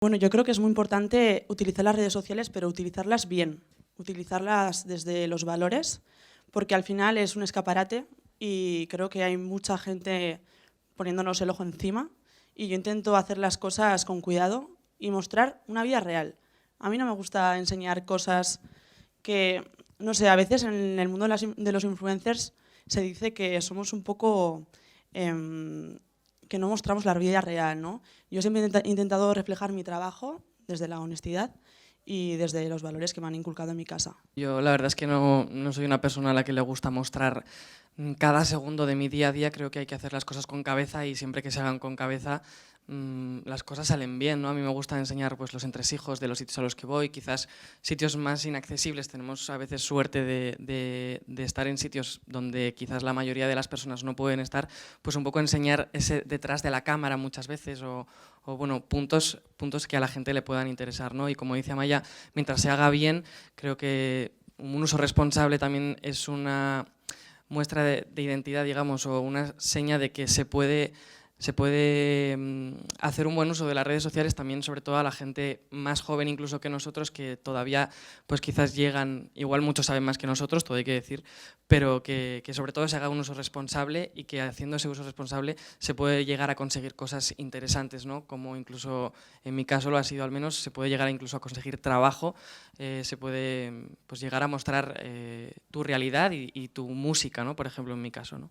Bueno, yo creo que es muy importante utilizar las redes sociales, pero utilizarlas bien, utilizarlas desde los valores, porque al final es un escaparate y creo que hay mucha gente poniéndonos el ojo encima y yo intento hacer las cosas con cuidado y mostrar una vida real. A mí no me gusta enseñar cosas que, no sé, a veces en el mundo de los influencers se dice que somos un poco... que no mostramos la vida real, ¿no? Yo siempre he intentado reflejar mi trabajo desde la honestidad y desde los valores que me han inculcado en mi casa. Yo la verdad es que no soy una persona a la que le gusta mostrar cada segundo de mi día a día. Creo que hay que hacer las cosas con cabeza y siempre que se hagan con cabeza las cosas salen bien, ¿no? A mí me gusta enseñar pues, los entresijos de los sitios a los que voy, quizás sitios más inaccesibles. Tenemos a veces suerte de estar en sitios donde quizás la mayoría de las personas no pueden estar, pues un poco enseñar ese detrás de la cámara muchas veces o bueno, puntos que a la gente le puedan interesar, ¿no? Y como dice Amaya, mientras se haga bien, creo que un uso responsable también es una muestra de identidad, digamos, o una seña de que se puede hacer un buen uso de las redes sociales también, sobre todo a la gente más joven incluso que nosotros, que todavía pues quizás llegan, igual muchos saben más que nosotros, todo hay que decir, pero que sobre todo se haga un uso responsable y que haciendo ese uso responsable se puede llegar a conseguir cosas interesantes, ¿no? Como incluso en mi caso lo ha sido al menos, se puede llegar incluso a conseguir trabajo, se puede pues llegar a mostrar tu realidad y tu música, ¿no? Por ejemplo en mi caso, ¿no?